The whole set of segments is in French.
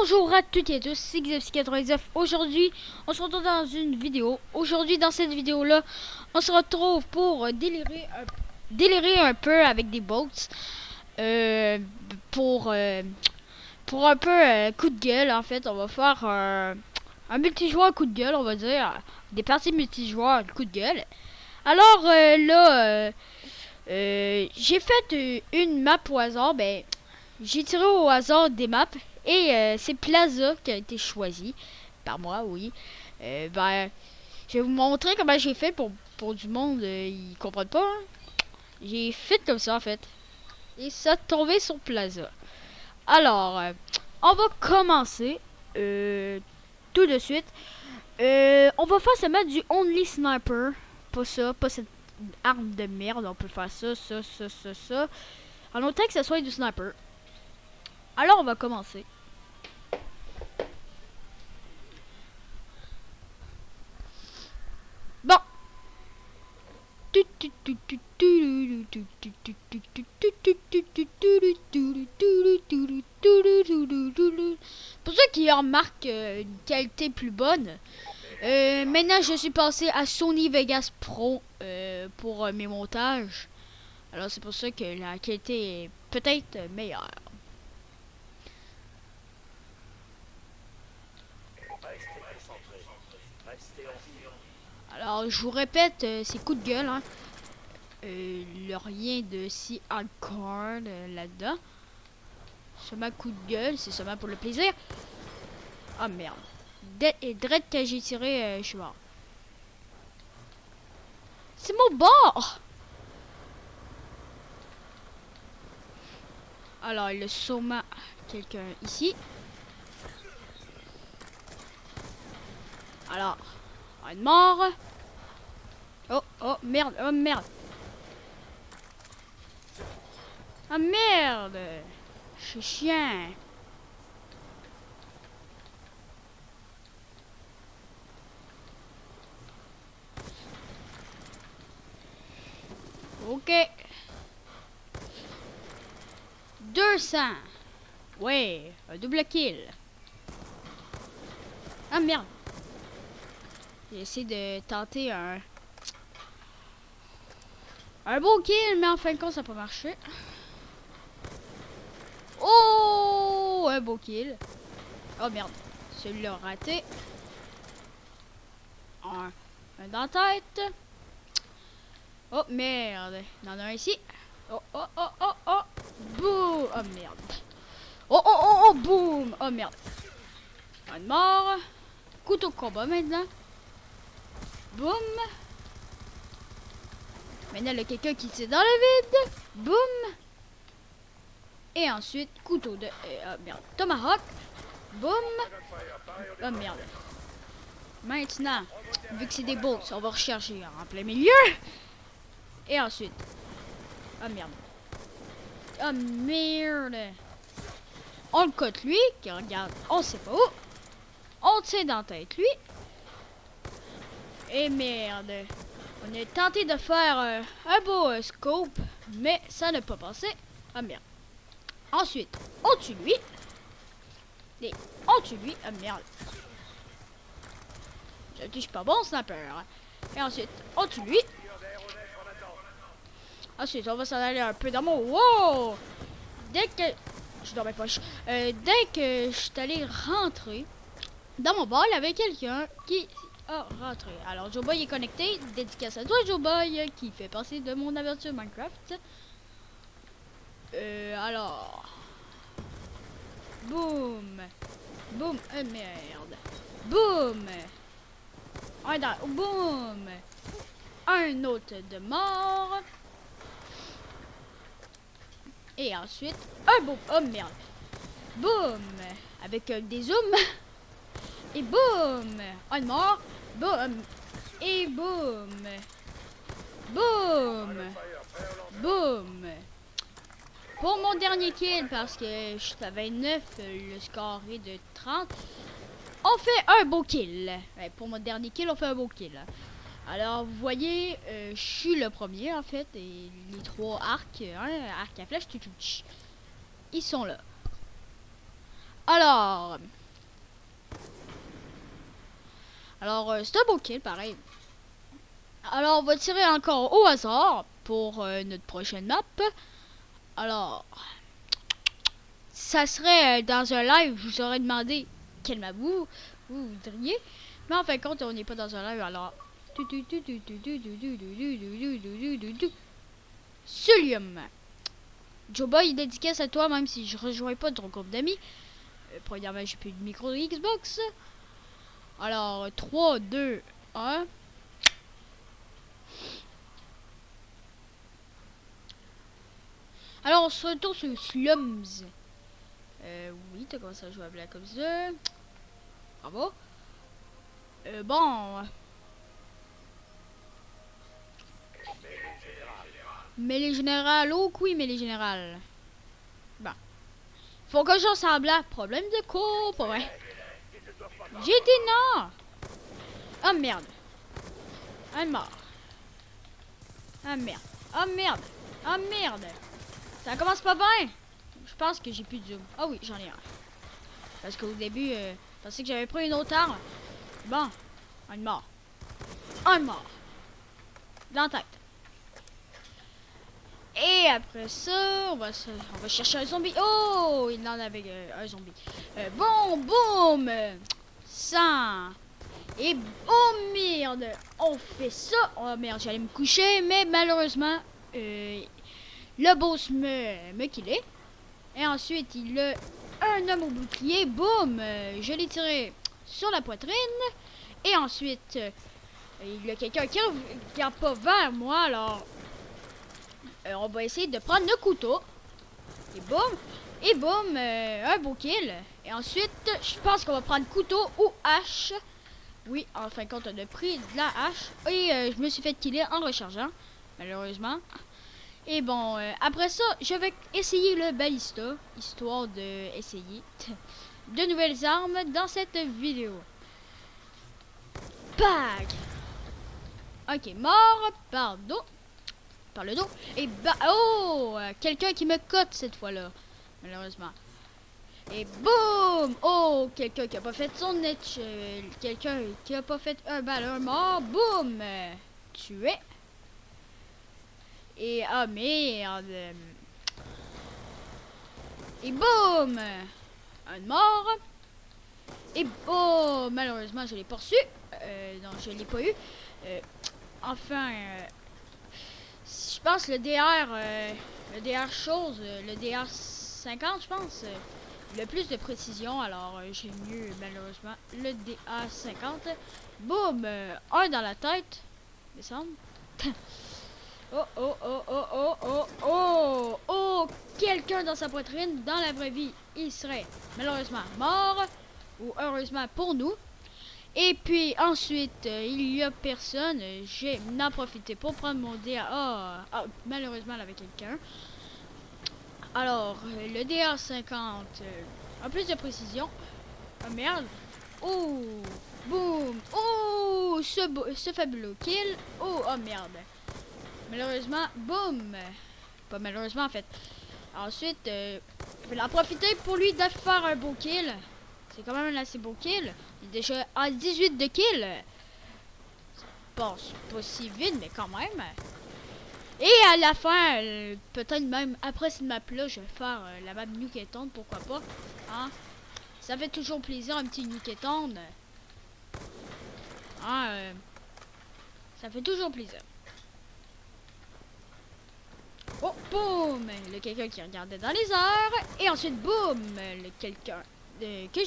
Bonjour à toutes et à tous, c'est Xepsi99. Aujourd'hui, on se retrouve dans une vidéo. Aujourd'hui, dans cette vidéo-là, on se retrouve pour délirer un peu avec des bots. Pour un peu coup de gueule, en fait, on va faire un multijoueur coup de gueule, on va dire. Des parties multijoueurs coup de gueule. Alors j'ai fait une map au hasard. J'ai tiré au hasard des maps. Et c'est Plaza qui a été choisi par moi, oui. Je vais vous montrer comment j'ai fait pour du monde, ils comprennent pas. Hein? J'ai fait comme ça en fait. Et ça tombé sur Plaza. Alors, on va commencer tout de suite. On va faire seulement du Only Sniper. Pas ça, pas cette arme de merde. On peut faire ça. En autant que ce soit du sniper. Alors, on va commencer. Bon. Pour ceux qui remarquent une qualité plus bonne, maintenant je suis passé à Sony Vegas Pro pour mes montages. Alors c'est pour ça que la qualité est peut-être meilleure. Alors je vous répète, c'est coup de gueule, hein. Rien de si hardcore là-dedans. Seulement coup de gueule, c'est seulement pour le plaisir. Ah merde. Et direct que j'ai tiré, je suis mort. C'est mon bord! Alors, il y a sûrement quelqu'un ici. Alors, on est mort. Oh, merde, oh merde. Ah merde! Je suis chien. Ok. 200. Ouais, un double kill. Ah merde. J'ai essayé de tenter un beau kill, mais en fin de compte, ça n'a pas marché. Oh, un beau kill. Oh merde. Celui-là raté. Un dans la tête. Oh merde. Il y en a un ici. Oh. Boum. Oh merde. Oh, boum. Oh merde. Un mort. Couteau de combat maintenant. Boum. Maintenant, il y a quelqu'un qui tire dans le vide. Boum. Et ensuite, couteau de... oh merde. Tomahawk. Boum. Oh merde. Maintenant, vu que c'est des bolts, on va rechercher en plein milieu. Et ensuite... oh merde. Oh merde. On le cote lui, qui regarde, on sait pas où. On tire dans la tête lui. Et merde. On a tenté de faire un beau scope, mais ça n'a pas passé. Ah merde. Ensuite, on tue lui. Et on tue lui. Ah merde. Je suis pas bon sniper. Et ensuite, on tue lui. Ensuite, on va s'en aller un peu dans mon... Wow! Dès que... je dormais pas. Dès que je suis allé rentrer dans mon bar, il y avait quelqu'un qui a rentré. Alors, Joe Boy est connecté. Dédicace à toi, Joe Boy, qui fait partie de mon aventure Minecraft. Alors... boum! Boum! Merde! Boum! Un dans... boum! Un autre de mort. Et ensuite, un boum! Oh merde! Boum! Avec des zooms. Et boum! Un mort. Boum! Et boum! Boum! Boum! Pour mon dernier kill, parce que je suis à 29, le score est de 30, on fait un beau kill. Ouais, pour mon dernier kill, on fait un beau kill. Alors, vous voyez, je suis le premier, en fait, et les trois arcs, arc à flèche, ils sont là. Alors... c'est un beau kill, pareil. Alors, on va tirer encore au hasard pour notre prochaine map. Alors... Ça serait dans un live, je vous aurais demandé quelle map vous voudriez. Mais en fin de compte, on n'est pas dans un live, alors... Sulium. Joba, il dédicace à toi, même si je rejoins pas ton groupe d'amis. Premièrement, j'ai plus de micro de Xbox. Alors, 3, 2, 1. Alors, on se retourne sur Slums. Oui, t'as commencé à jouer à Black Ops 2. Bravo. Bon. Mais les générales, oh oui, mais les générales. Bon. Faut que j'en semble là. Problème de coupe, ouais. J'ai dit non. Oh merde. Un mort. Ah merde. Oh merde. Oh merde. Ça commence pas bien. Je pense que j'ai plus de zoom. Ah oui, j'en ai un. Parce qu'au début, je pensais que j'avais pris une autre arme. Bon. Un mort. Un mort. Dans la tête. Et après ça, on va chercher un zombie. Oh, il en avait un zombie. Bon, boum. 100. Et oh merde, on fait ça. Oh merde, j'allais me coucher, mais malheureusement, le boss me killait. Et ensuite, il a un homme au bouclier. Boum, je l'ai tiré sur la poitrine. Et ensuite, il y a quelqu'un qui regarde pas vers moi, alors... on va essayer de prendre le couteau. Et boum, un beau kill. Et ensuite, je pense qu'on va prendre couteau ou hache. Oui, en fin de compte, on a pris de la hache. Et je me suis fait killer en rechargeant, malheureusement. Et bon, après ça, je vais essayer le balista, histoire de essayer de nouvelles armes dans cette vidéo. Bag. Ok, mort, pardon. Par le dos. Et bah, oh, quelqu'un qui me cote cette fois-là, malheureusement. Et boum, oh, quelqu'un qui a pas fait son net, quelqu'un qui a pas fait un ballon mort, boum, tué. Et ah merde. Et boum, un mort. Et oh, malheureusement, je l'ai pas reçu. Non, je l'ai pas eu. Enfin. Je pense le DR chose, le DR 50 je pense, le plus de précision, alors j'ai mieux malheureusement le DR 50. Boum, un dans la tête, il me semble. Oh oh oh oh oh oh oh oh, quelqu'un dans sa poitrine, dans la vraie vie, il serait malheureusement mort, ou heureusement pour nous. Et puis ensuite, il y a personne. J'ai n'en profité pour prendre mon DA. Ah, malheureusement, elle avait quelqu'un. Alors, le DA 50 a plus de précision. Oh merde. Oh, boum. Oh, ce fabuleux kill. Oh, oh merde. Malheureusement, boum. Pas malheureusement en fait. Ensuite, je vais en profiter pour lui de faire un beau kill. C'est quand même un assez beau kill. Il est déjà à 18 de kill. Bon, c'est pas si vite, mais quand même. Et à la fin, peut-être même après cette map-là, je vais faire la map Nuketon, pourquoi pas. Hein? Ça fait toujours plaisir, un petit Nuketon. Hein, ça fait toujours plaisir. Oh, boum! Le quelqu'un qui regardait dans les airs. Et ensuite, boum! Le quelqu'un que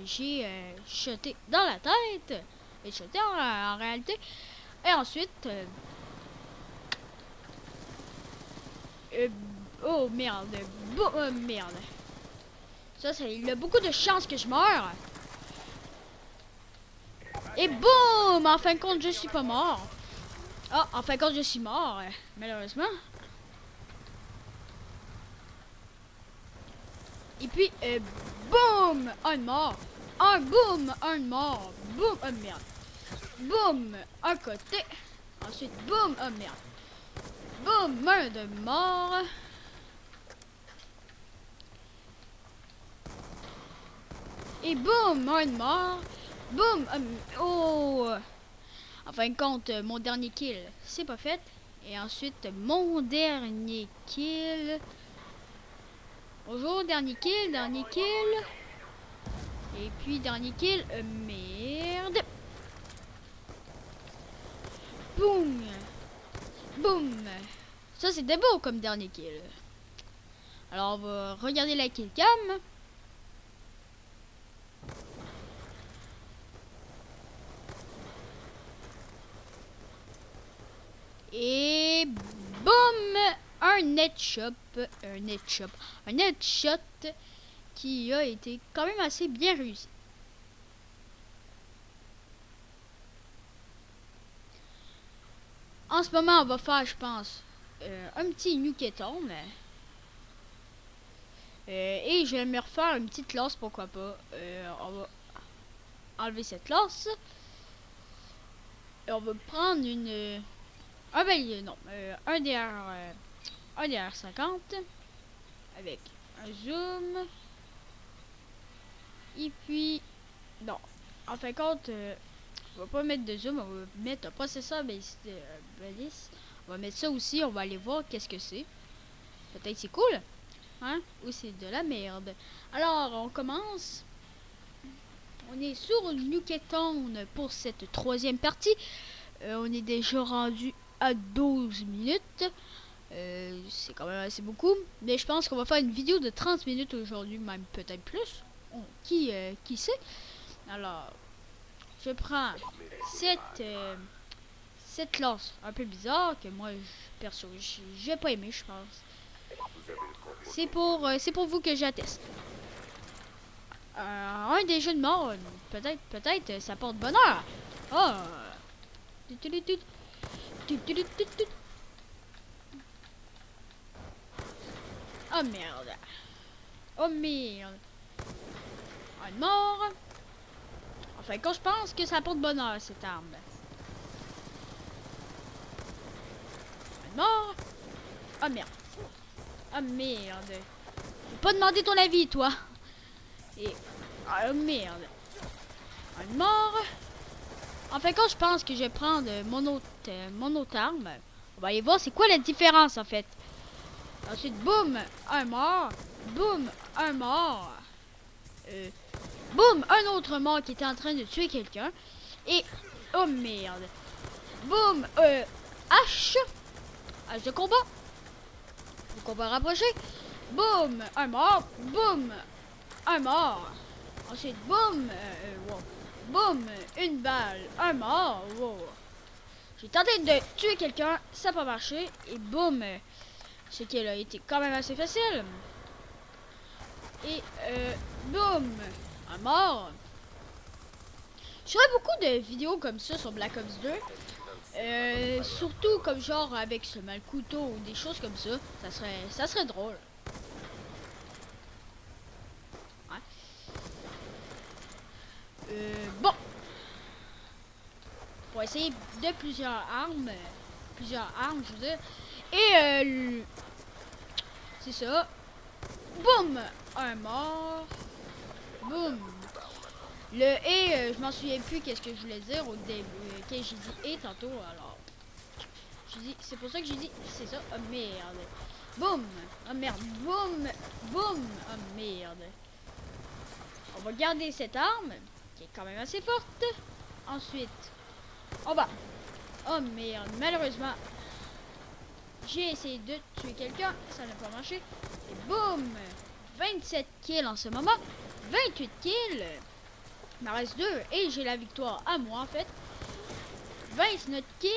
j'ai shoté dans la tête. Et shoté en réalité. Et ensuite... oh merde. Merde. Ça, il a beaucoup de chances que je meure. Et boum! En fin de compte, je suis pas mort. Ah, en fin de compte, je suis mort. Malheureusement. Et puis, boum! Un mort. Un boum! Un mort. Boum! Oh merde. Boum! Un côté. Ensuite, boum! Oh merde. Boum! Un de mort. Et boum, un mort. Boum. Oh. En fin de compte, mon dernier kill, c'est pas fait. Et ensuite, mon dernier kill. Bonjour, dernier kill, dernier kill. Et puis, dernier kill. Merde. Boum. Boum. Ça, c'était beau comme dernier kill. Alors, on va regarder la kill cam. Et boum, un headshot, un headshot qui a été quand même assez bien réussi. En ce moment, on va faire, je pense, un petit nuketon. Et je vais me refaire une petite classe, pourquoi pas. On va enlever cette classe. Et on va prendre une... non, un DR50 avec un zoom. Et puis, non, en fin de compte, on va pas mettre de zoom, on va mettre un processeur balise. On va mettre ça aussi, on va aller voir qu'est-ce que c'est. Peut-être c'est cool, hein, ou c'est de la merde. Alors, on commence. On est sur Nuketon pour cette troisième partie. On est déjà rendu à 12 minutes. C'est quand même assez beaucoup. Mais je pense qu'on va faire une vidéo de 30 minutes aujourd'hui, même peut-être plus. Qui sait? Alors, je prends cette classe un peu bizarre que moi, perso, j'ai pas aimé, je pense. C'est pour vous que j'atteste. Un des jeux de mort, peut-être, ça porte bonheur. Oh! Oh merde. Oh merde. Un mort. Enfin, quand je pense que ça porte bonheur, cette arme. Un mort. Oh merde. Oh merde. J'ai pas demandé ton avis, toi. Et... oh merde. Un mort. Enfin, quand je pense que je vais prendre mon autre arme, on va aller voir c'est quoi la différence, en fait. Ensuite, boum, un mort. Boum, un mort. Boum, un autre mort qui était en train de tuer quelqu'un. Et, oh merde. Boum, hache. Hache de combat. Le combat rapproché. Boum, un mort. Boum, un mort. Ensuite, boum, wow. Boum, une balle, un mort. Wow. J'ai tenté de tuer quelqu'un, ça n'a pas marché. Et boum, ce qui a été quand même assez facile. Et boum, un mort. Je ferai beaucoup de vidéos comme ça sur Black Ops 2. Surtout comme genre avec ce mal couteau ou des choses comme ça. Ça serait drôle. Ouais. Bon. On va essayer de plusieurs armes. Je veux dire. Et c'est ça. Boum, un mort. Boum. Le et, je m'en souviens plus qu'est-ce que je voulais dire au début. Quand j'ai dit et tantôt, alors. C'est pour ça que j'ai dit, c'est ça. Oh merde. Boum. Oh merde. Boum. Boum. Oh merde. On va garder cette arme, qui est quand même assez forte. Ensuite, on va. Oh merde. Malheureusement, j'ai essayé de tuer quelqu'un, ça n'a pas marché. Et boum. 27 kills en ce moment. 28 kills. Il m'en reste 2 et j'ai la victoire à moi en fait. 29 kills.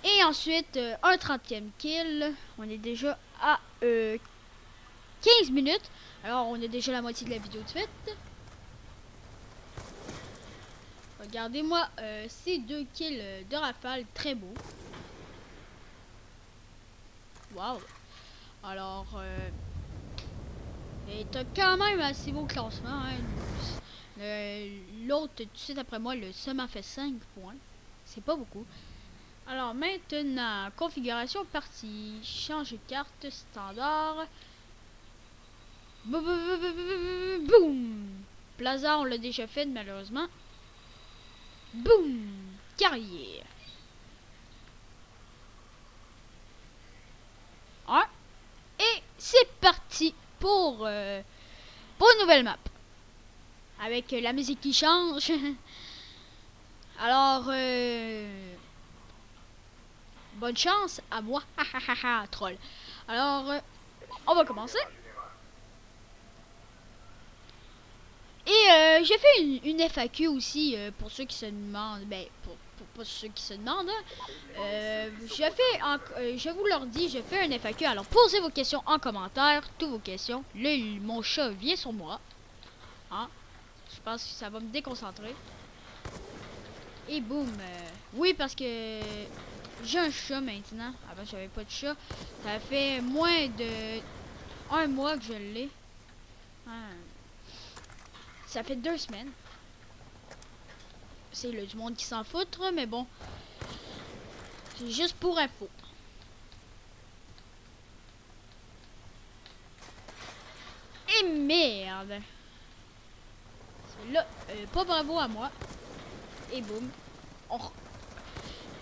Et ensuite un 30e kill. On est déjà à 15 minutes. Alors on a déjà la moitié de la vidéo de suite. Regardez-moi ces 2 kills de rafale, très beau. Waouh. Alors et t'as quand même un assez beau classement, hein. L'autre, tout de suite après moi, le seum a fait 5 points. C'est pas beaucoup. Alors maintenant, configuration partie. Changer de carte standard. Boum. Plaza, on l'a déjà fait, malheureusement. Boum! Carrière. Hein? Et c'est parti pour une nouvelle map. Avec la musique qui change. Alors, bonne chance à moi. Troll. Alors, on va commencer. Et j'ai fait une FAQ aussi pour ceux qui se demandent. Ben, pour ceux qui se demandent. Je vous leur dis, je fais un FAQ. Alors, posez vos questions en commentaire. Toutes vos questions. Là, mon chat vient sur moi. Hein? Je pense que ça va me déconcentrer. Et boum. Oui, parce que j'ai un chat maintenant. Avant, j'avais pas de chat. Ça fait moins de 1 mois que je l'ai. Ça fait 2 semaines. C'est du monde qui s'en foutre, mais bon. C'est juste pour info. Et merde. C'est là. Pas bravo à moi. Et boum.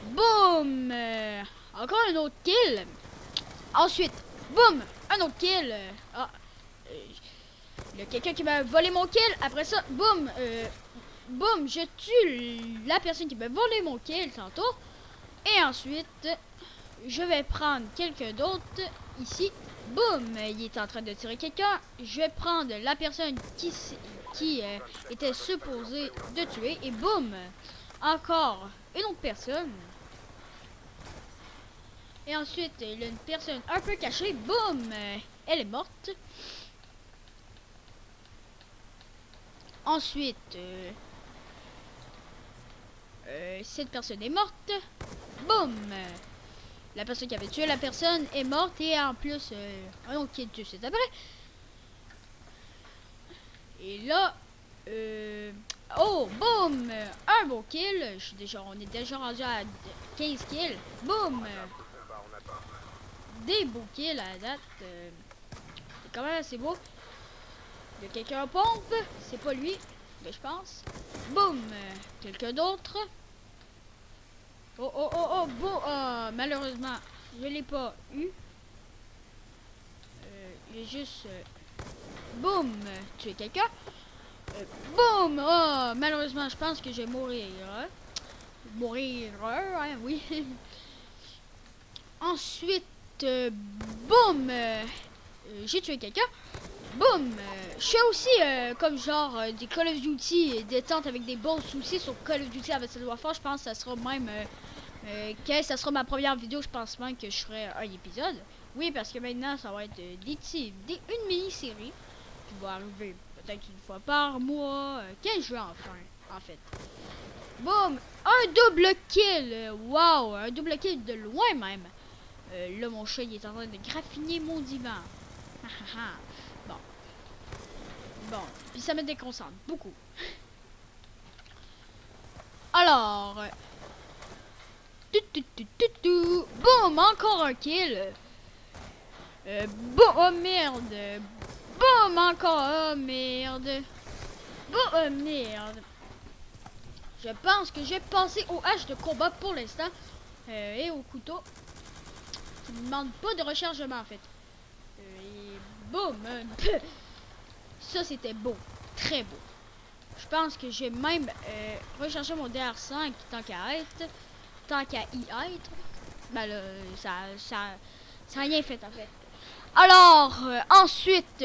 Boum. Encore un autre kill. Ensuite, boum. Un autre kill. Il y a quelqu'un qui m'a volé mon kill. Après ça, boum. Boum, je tue la personne qui m'a volé mon kill tantôt. Et ensuite, je vais prendre quelqu'un d'autre ici. Boum, il est en train de tirer quelqu'un. Je vais prendre la personne qui était supposée de tuer. Et boum, encore une autre personne. Et ensuite, il y a une personne un peu cachée. Boum, elle est morte. Ensuite, cette personne est morte. Boum! La personne qui avait tué la personne est morte. Et en plus, un autre qui est tué c'est après. Et là, oh, boum! Un beau kill. On est déjà rendu à 15 kills. Boum! Des beaux kills à la date. C'est quand même assez beau. Il y a quelqu'un en pompe. C'est pas lui. Mais je pense. Boum! Quelqu'un d'autre. Oh, bon. Malheureusement, je l'ai pas eu. J'ai juste. Boum! Tué quelqu'un. Boum! Oh, malheureusement, je pense que je vais mourir. Mourir, hein, oui. Ensuite, boum! J'ai tué quelqu'un. Boum! Je fais aussi comme genre des Call of Duty détente avec des bons soucis sur Call of Duty avec Modern Warfare. Je pense que ça sera même que ça sera ma première vidéo. Je pense même que je ferai un épisode. Oui, parce que maintenant ça va être une mini-série qui va arriver peut-être une fois par mois. Quel jeu en fait. Boum! Un double kill! Wow! Un double kill de loin même. Là mon chat il est en train de graffiner mon divan. Bon, puis ça me déconcentre beaucoup. Alors, boum, encore un kill. Boum, oh merde. Boum, encore, oh merde. Boum, oh merde. Je pense que j'ai passé au hache de combat pour l'instant. Et au couteau. Qui ne demande pas de rechargement en fait. Et boum. Ça c'était beau, très beau. Je pense que j'ai même rechargé mon DR5 tant qu'à y être. Ben là, ça a rien fait en fait. Alors, ensuite,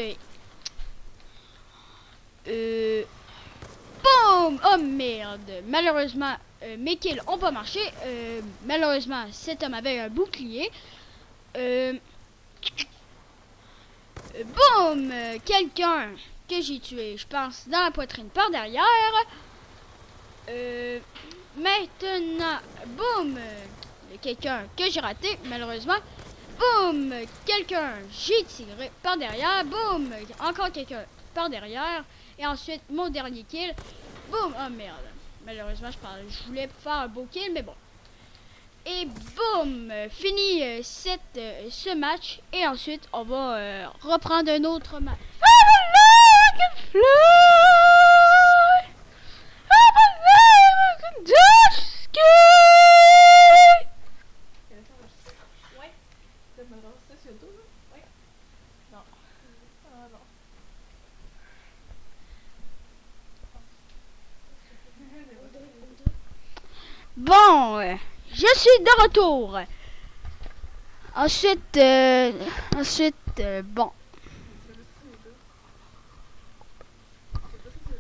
boum! Oh merde! Malheureusement, mes kills ont pas marché. Malheureusement, cet homme avait un bouclier. Boum! Quelqu'un que j'ai tué, je pense, dans la poitrine par derrière. Maintenant, boum! Quelqu'un que j'ai raté, malheureusement. Boum! Quelqu'un, j'ai tiré par derrière. Boum! Encore quelqu'un par derrière. Et ensuite, mon dernier kill. Boum! Oh merde. Malheureusement, je voulais faire un beau kill, mais bon. Et boum! Fini ce match. Et ensuite, on va reprendre un autre match. Jesky! Ouais. Tu me lances ça sur le dos, là? Ouais. Non. Ah non. Bon, je suis de retour. Ensuite, bon.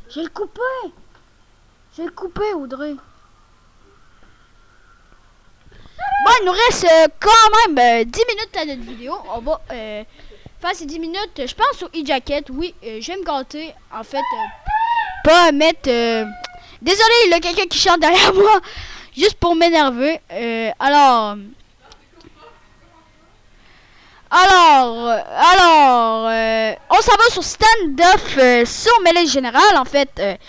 J'ai le coupé. J'ai le coupé, Audrey. Bon, il nous reste quand même 10 minutes à notre vidéo. On va faire ces 10 minutes, je pense, au e-jacket. Oui, je vais me gâter. En fait, pas mettre... Désolé, il y a quelqu'un qui chante derrière moi. Juste pour m'énerver. On s'en va sur stand-off sur Mêlée Générale, en fait.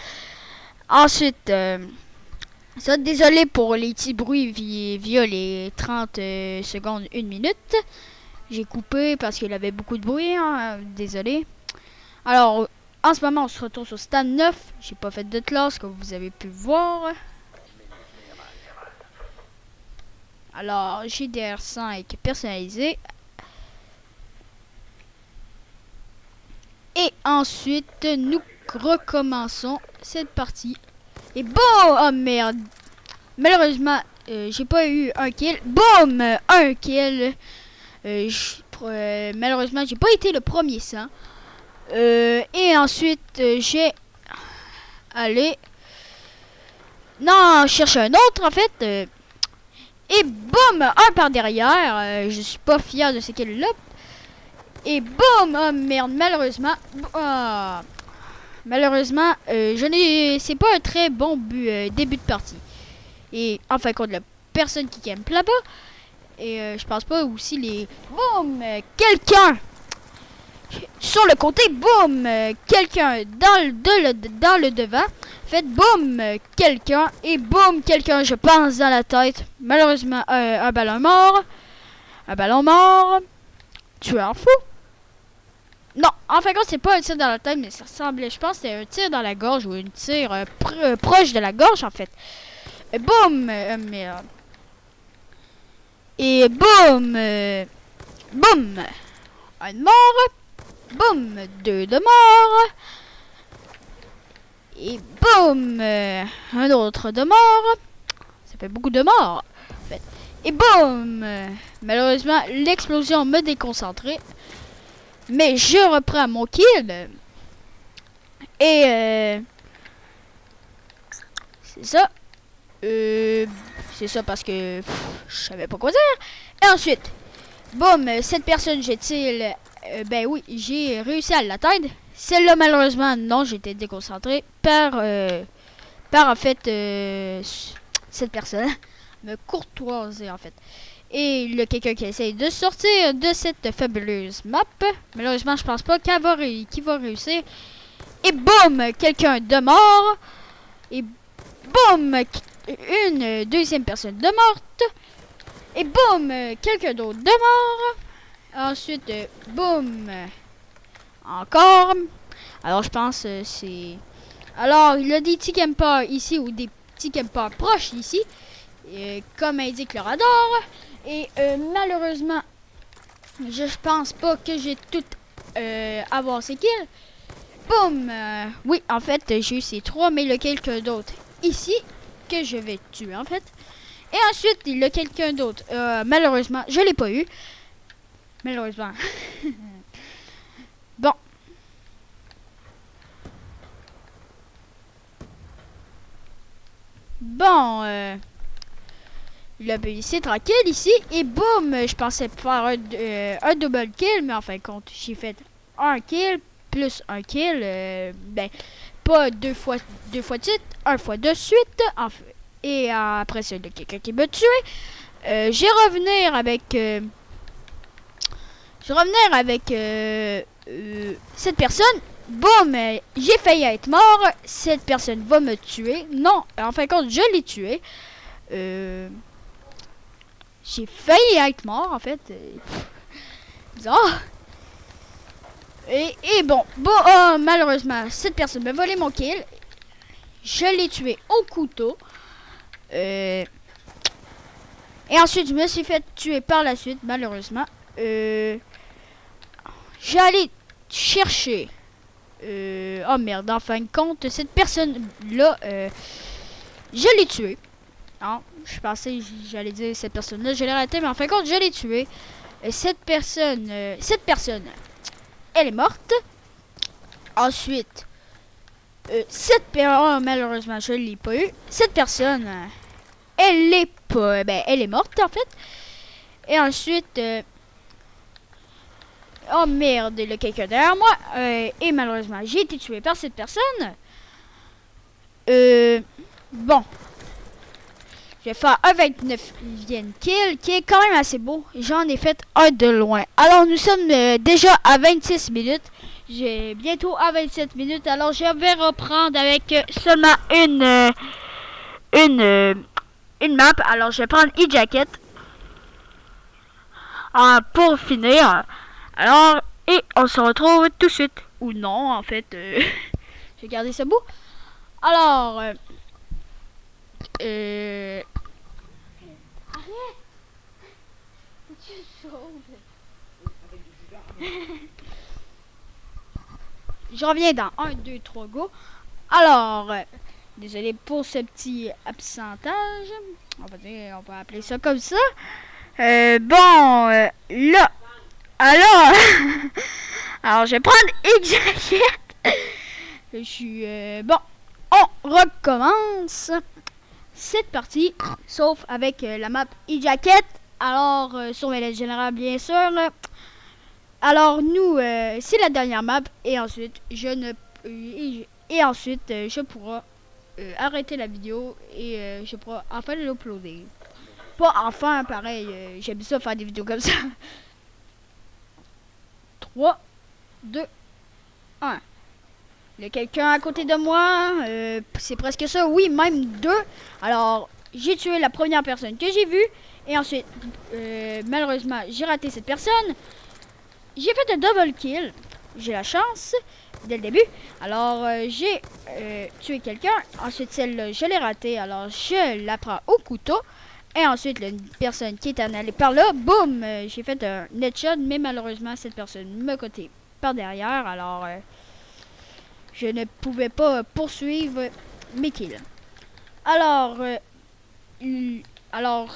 Ensuite, ça, désolé pour les petits bruits via les 30 secondes, 1 minute. J'ai coupé parce qu'il avait beaucoup de bruit, hein, désolé. Alors, en ce moment, on se retourne sur stand 9. J'ai pas fait de classe, comme vous avez pu voir. Alors, JDR5 personnalisé. Et ensuite, nous recommençons cette partie. Et boum! Oh merde! Malheureusement, j'ai pas eu un kill. Boum! Un kill. Malheureusement, j'ai pas été le premier sang. Et ensuite, j'ai allé... Non, je cherche un autre en fait. Et boum! Un par derrière. Je suis pas fier de ce kill-là. Et boum! Oh merde, malheureusement... Malheureusement, c'est pas un très bon début de partie. Et en fin de compte, la personne qui campe là-bas. Et je pense pas aussi les... Boum! Quelqu'un! Sur le côté, boum! Quelqu'un dans le devant. Faites boum! Quelqu'un. Et boum! Quelqu'un, je pense, dans la tête. Malheureusement, un ballon mort. Un ballon mort. Tu es un fou? Non, en fin de compte, c'est pas un tir dans la tête, mais ça ressemblait, je pense, c'était un tir dans la gorge ou un tir proche de la gorge, en fait. Et boum! Merde. Et boum! Boum! Un de mort. Boum! Deux de mort. Et boum! Un autre de mort. Ça fait beaucoup de morts, en fait. Et boum! Malheureusement, l'explosion me déconcentrait. Mais je reprends mon kill. Et c'est ça. C'est ça parce que je savais pas quoi dire. Et ensuite, boum, cette personne jette-t-il. Ben oui, j'ai réussi à l'atteindre. Celle-là, malheureusement, non, j'étais déconcentré par en fait cette personne me courtoiser en fait. Et il y a quelqu'un qui essaye de sortir de cette fabuleuse map. Malheureusement, je pense pas qu'il va réussir. Et boum, quelqu'un de mort. Et boum, une deuxième personne de morte. Et boum, quelqu'un d'autre de mort. Ensuite, boum, encore. Alors, je pense c'est... Alors, il y a des petits campers ici ou des petits campers proches ici. Comme indique le radar. Et malheureusement, je pense pas que j'ai tout avoir ces kills. Boum! Oui, en fait, j'ai eu ces 3, mais il y a quelqu'un d'autre ici que je vais tuer, en fait. Et ensuite, il y a quelqu'un d'autre. Malheureusement, je l'ai pas eu. Malheureusement. Bon. Bon, le ici, tranquille, ici. Et boum, je pensais faire un double kill, mais en fin de compte, j'ai fait un kill plus un kill. Ben, pas deux fois de suite, un fois de suite. Et après, c'est quelqu'un qui m'a tué. Je vais revenir avec cette personne. Boum, j'ai failli être mort. Cette personne va me tuer. Non, en fin de compte, je l'ai tué. J'ai failli être mort, en fait. Bizarre. Et bon, malheureusement, cette personne m'a volé mon kill. Je l'ai tué au couteau. Et ensuite, je me suis fait tuer par la suite, malheureusement. J'allais chercher. Oh merde, en fin de compte, cette personne-là, je l'ai tuée. Non, je pensais, j'allais dire cette personne-là, je l'ai raté, mais en fin de compte, je l'ai tuée. Cette personne, elle est morte. Ensuite, oh, malheureusement, je l'ai pas eu. Cette personne, elle est pas, elle est morte en fait. Et ensuite, oh merde, il y a quelqu'un derrière moi. Et malheureusement, j'ai été tué par cette personne. Bon. Je vais faire un 29e kill, qui est quand même assez beau. J'en ai fait un de loin. Alors, nous sommes déjà à 26 minutes. J'ai bientôt à 27 minutes. Alors, je vais reprendre avec seulement une map. Alors, je vais prendre e-jacket. Pour finir. Alors, et on se retrouve tout de suite. Ou non, en fait. J'ai gardé ce bout. Alors, arrête! Tu sauves. Je reviens dans 1, 2, 3, go. Alors, désolé pour ce petit absentage. On va appeler ça comme ça. Bon, là. Alors, alors je vais prendre e-jacket. Je suis, bon, on recommence cette partie, sauf avec la map e-jacket. Alors, surveillance générale, bien sûr. Alors, nous, c'est la dernière map. Et ensuite, je pourrai arrêter la vidéo. Et je pourrai enfin l'uploader. Pas enfin, pareil. J'aime ça faire des vidéos comme ça. 3, 2, 1. Il y a quelqu'un à côté de moi. C'est presque ça. Oui, même 2. Alors, j'ai tué la première personne que j'ai vue. Et ensuite, malheureusement, j'ai raté cette personne. J'ai fait un double kill. J'ai la chance dès le début. Alors, j'ai tué quelqu'un. Ensuite, celle-là, je l'ai ratée. Alors, je la prends au couteau. Et ensuite, une personne qui est en allée par là, boum, j'ai fait un headshot. Mais malheureusement, cette personne me côté par derrière. Alors, je ne pouvais pas poursuivre mes kills. Alors,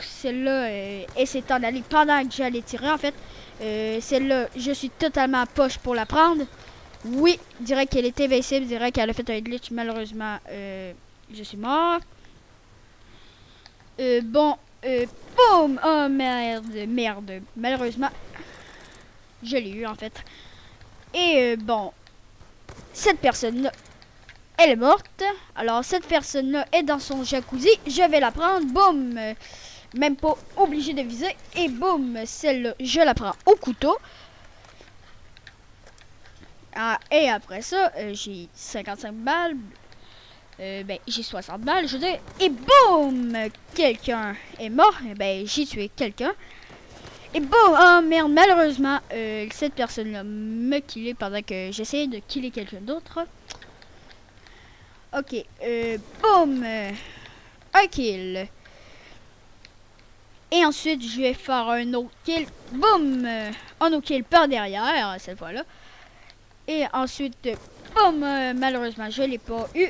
celle-là, elle s'est en allée pendant que j'allais tirer, en fait. Celle-là, je suis totalement poche pour la prendre. Oui, dirais qu'elle est invincible, dirais qu'elle a fait un glitch. Malheureusement, je suis mort. Bon, boum! Oh merde. Malheureusement, je l'ai eu, en fait. Et bon, cette personne-là, elle est morte. Alors, cette personne-là est dans son jacuzzi. Je vais la prendre. Boum! Même pas obligé de viser. Et boum! Celle-là, je la prends au couteau. Et après ça, j'ai 55 balles. J'ai 60 balles, je veux dire. Et boum! Quelqu'un est mort. J'ai tué quelqu'un. Et boum! Oh merde, malheureusement, cette personne-là me killait pendant que j'essayais de killer quelqu'un d'autre. Ok, boum! Un kill. Et ensuite, je vais faire un autre kill. Boum! Un autre kill par derrière, cette fois-là. Et ensuite, boum! Malheureusement, je l'ai pas eu.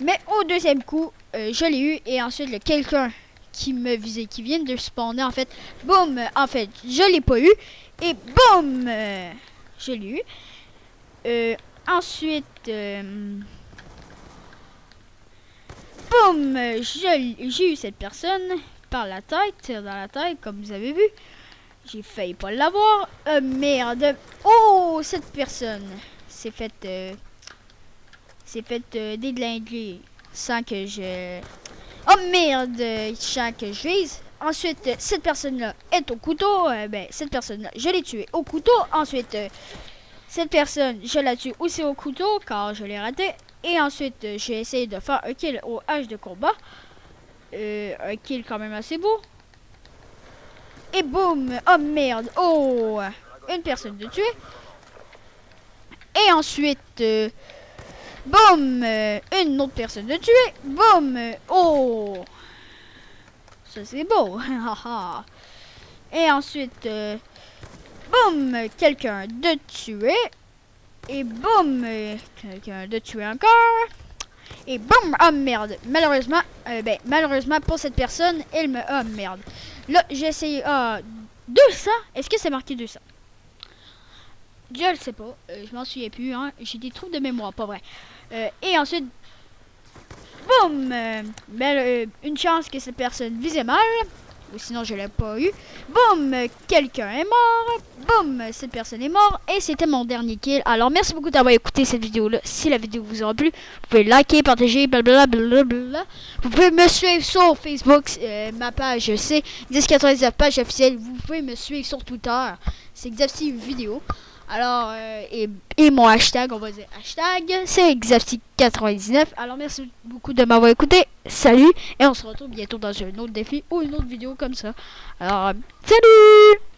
Mais au deuxième coup, je l'ai eu. Et ensuite, il y a quelqu'un qui me visait, qui vient de spawner, en fait. Boum! En fait, je l'ai pas eu. Et boum! Je l'ai eu. Ensuite, boum! J'ai eu cette personne par la tête, dans la tête, comme vous avez vu. J'ai failli pas l'avoir. Merde. Oh, cette personne s'est fait déglinguer sans que je... Oh merde, sans que je vise. Ensuite, cette personne-là est au couteau. Cette personne-là, je l'ai tuée au couteau. Ensuite, cette personne, je la tue aussi au couteau car je l'ai raté. Et ensuite, j'ai essayé de faire un kill au hache de combat. Un kill quand même assez beau. Et boum! Oh merde! Oh! Une personne de tuer. Et ensuite, boum! Une autre personne de tuer. Boum! Oh! Ça, c'est beau. Et ensuite, boum, quelqu'un de tué. Et boum, quelqu'un de tué encore. Et boum, oh merde. Malheureusement pour cette personne, elle me... Oh merde. Là, j'ai essayé... 200? Est-ce que c'est marqué 200? Je le sais pas. Je m'en souviens plus. Hein. J'ai des trous de mémoire, pas vrai. Et ensuite... Boum! Une chance que cette personne visait mal. Ou sinon, je l'ai pas eu. Boum! Quelqu'un est mort. Boum! Cette personne est morte. Et c'était mon dernier kill. Alors, merci beaucoup d'avoir écouté cette vidéo-là. Si la vidéo vous aura plu, vous pouvez liker, partager, blablabla. Vous pouvez me suivre sur Facebook. Ma page, c'est 1099 page officielle. Vous pouvez me suivre sur Twitter. C'est Xafty Vidéo. Alors, et mon hashtag, on va dire hashtag, c'est Xafty99. Alors, merci beaucoup de m'avoir écouté. Salut, et on se retrouve bientôt dans un autre défi ou une autre vidéo comme ça. Alors, salut!